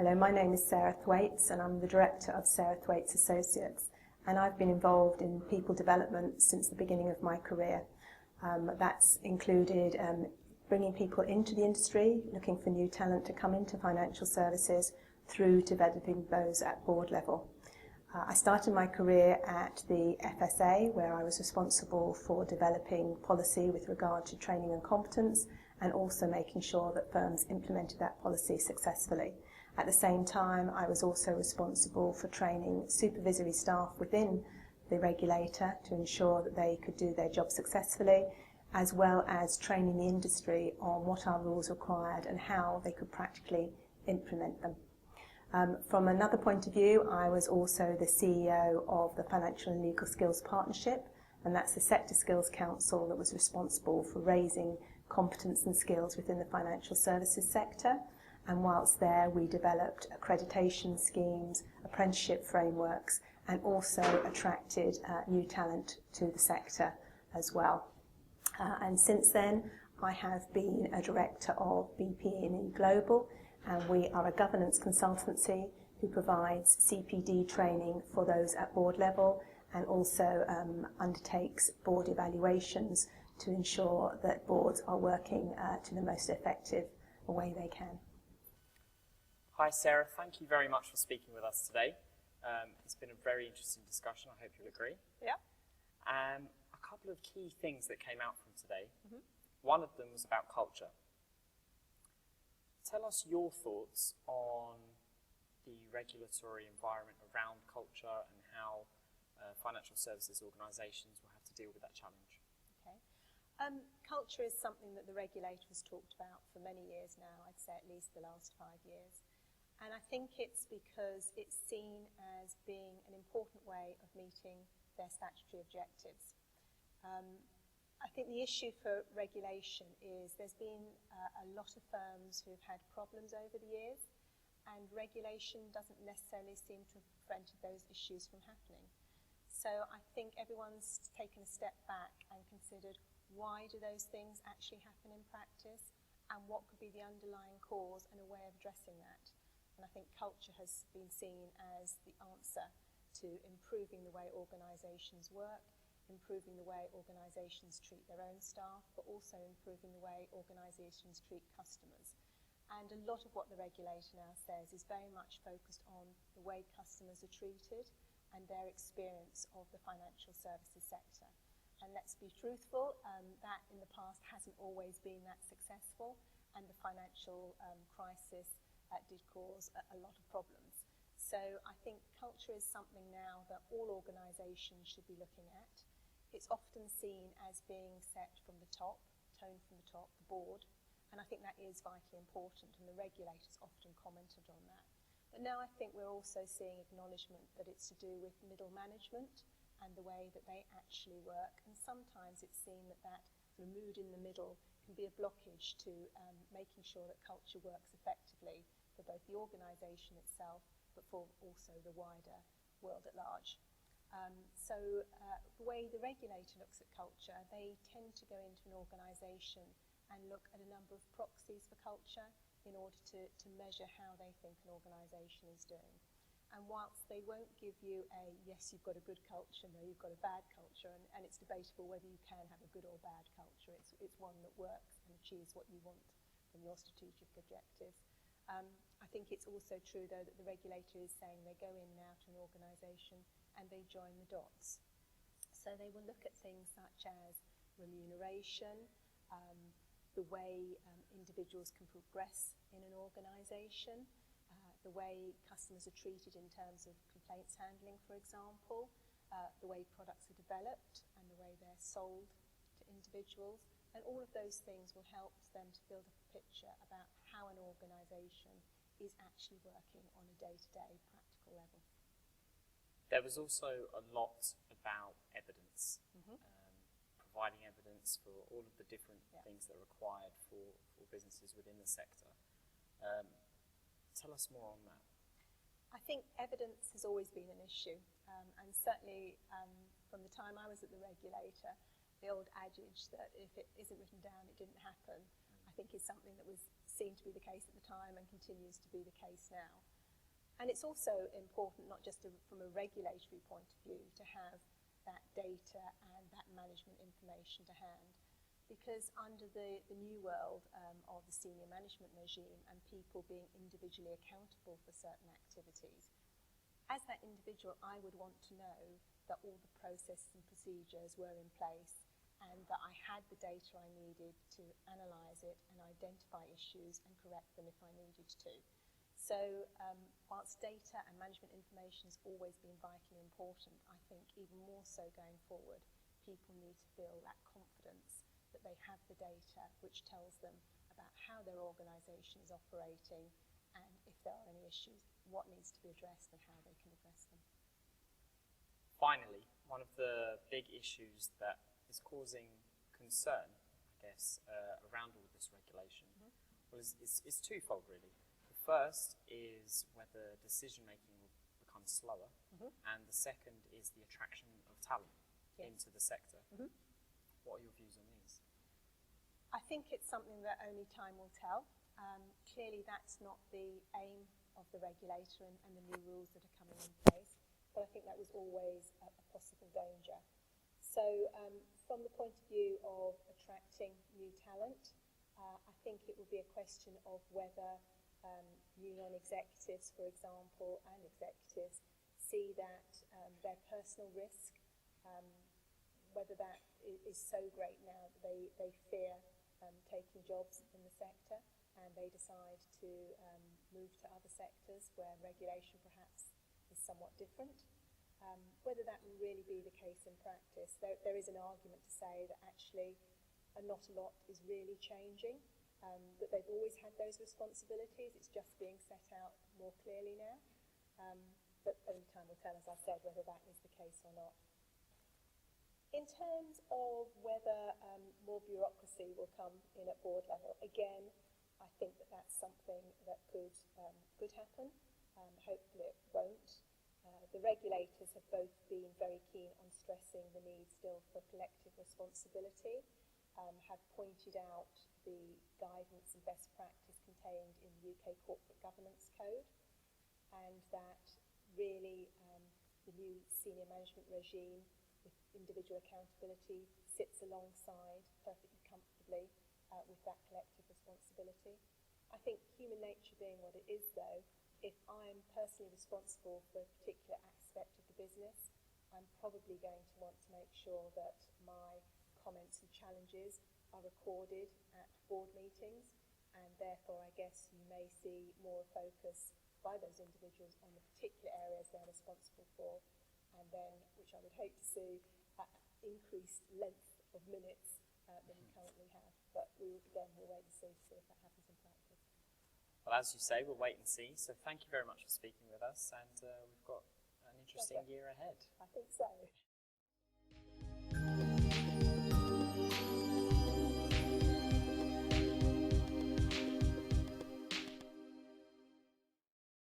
Hello, my name is Sarah Thwaites and I'm the Director of Sarah Thwaites Associates, and I've been involved in people development since the beginning of my career. That's included bringing people into the industry, looking for new talent to come into financial services, through to developing those at board level. I started my career at the FSA, where I was responsible for developing policy with regard to training and competence, and also making sure that firms implemented that policy successfully. At the same time, I was also responsible for training supervisory staff within the regulator to ensure that they could do their job successfully, as well as training the industry on what our rules required and how they could practically implement them. From another point of view, I was also the CEO of the Financial and Legal Skills Partnership, and that's the sector skills council that was responsible for raising competence and skills within the financial services sector. And whilst there, we developed accreditation schemes, apprenticeship frameworks, and also attracted new talent to the sector as well. And since then, I have been a director of BP&E Global, and we are a governance consultancy who provides CPD training for those at board level, and also undertakes board evaluations to ensure that boards are working to the most effective way they can. Hi Sarah, thank you very much for speaking with us today. It's been a very interesting discussion, I hope you'll agree. Yeah. A couple of key things that came out from today. One of them was about culture. Tell us your thoughts on the regulatory environment around culture and how financial services organisations will have to deal with that challenge. Okay. Culture is something that the regulator has talked about for many years now, I'd say at least the last 5 years. And I think it's because it's seen as being an important way of meeting their statutory objectives. I think the issue for regulation is there's been a lot of firms who've had problems over the years, and regulation doesn't necessarily seem to have prevented those issues from happening. So I think everyone's taken a step back and considered, why do those things actually happen in practice, and what could be the underlying cause and a way of addressing that. And I think culture has been seen as the answer to improving the way organisations work, improving the way organisations treat their own staff, but also improving the way organisations treat customers. And a lot of what the regulator now says is very much focused on the way customers are treated and their experience of the financial services sector. And let's be truthful, that in the past hasn't always been that successful, and the financial crisis did cause a lot of problems. So I think culture is something now that all organisations should be looking at. It's often seen as being set from the top, toned from the top, the board, and I think that is vitally important, and the regulators often commented on that. But now I think we're also seeing acknowledgement that it's to do with middle management and the way that they actually work, and sometimes it's seen that that sort of mood in the middle can be a blockage to making sure that culture works effectively for both the organisation itself, but for also the wider world at large. So the way the regulator looks at culture, they tend to go into an organisation and look at a number of proxies for culture in order to measure how they think an organisation is doing. And whilst they won't give you a, yes, you've got a good culture, no, you've got a bad culture, and it's debatable whether you can have a good or bad culture, it's one that works and achieves what you want from your strategic objectives. I think it's also true, though, that the regulator is saying they go in now to an organisation and they join the dots. So they will look at things such as remuneration, the way individuals can progress in an organisation, the way customers are treated in terms of complaints handling, for example, the way products are developed and the way they're sold to individuals. And all of those things will help them to build up a picture about how an organisation is actually working on a day-to-day practical level. There was also a lot about evidence, providing evidence for all of the different things that are required for businesses within the sector. Tell us more on that. I think evidence has always been an issue, and certainly from the time I was at the regulator, the old adage that if it isn't written down, it didn't happen, I think is something that was seen to be the case at the time and continues to be the case now. And it's also important, not just from a regulatory point of view, to have that data and that management information to hand. Because under the new world of the senior management regime and people being individually accountable for certain activities, as that individual, I would want to know that all the processes and procedures were in place and that I had the data I needed to analyse it and identify issues and correct them if I needed to. So whilst data and management information has always been vitally important, I think even more so going forward, people need to feel that confidence that they have the data which tells them about how their organisation is operating and if there are any issues, what needs to be addressed and how they can address them. Finally, one of the big issues that is causing concern, I guess, around all this regulation is twofold, really. The first is whether decision-making will become slower, and the second is the attraction of talent into the sector. What are your views on these? I think it's something that only time will tell. Clearly that's not the aim of the regulator and the new rules that are coming in place, but I think that was always a possible danger. So from the point of view of attracting new talent, I think it will be a question of whether new non-executives, for example, and executives see that their personal risk, whether that is so great now that they fear taking jobs in the sector and they decide to move to other sectors where regulation perhaps is somewhat different. Whether that will really be the case in practice, there is an argument to say that actually not a lot is really changing, that they've always had those responsibilities, it's just being set out more clearly now. But only time will tell, as I said, whether that is the case or not. In terms of whether more bureaucracy will come in at board level, again, I think that that's something that could happen. Hopefully it won't. The regulators have both been very keen on stressing the need still for collective responsibility, have pointed out the guidance and best practice contained in the UK Corporate Governance Code, and that really the new senior management regime with individual accountability sits alongside perfectly comfortably with that collective responsibility. I think human nature being what it is though, if I'm personally responsible for a particular aspect of the business, I'm probably going to want to make sure that my comments and challenges are recorded at board meetings, and therefore I guess you may see more focus by those individuals on the particular areas they're responsible for, and then, which I would hope to see, increased length of minutes than we currently have. But we'll wait and see if that happens in practice. Well, as you say, we'll wait and see. So thank you very much for speaking with us, and we've got an interesting year ahead. I think so.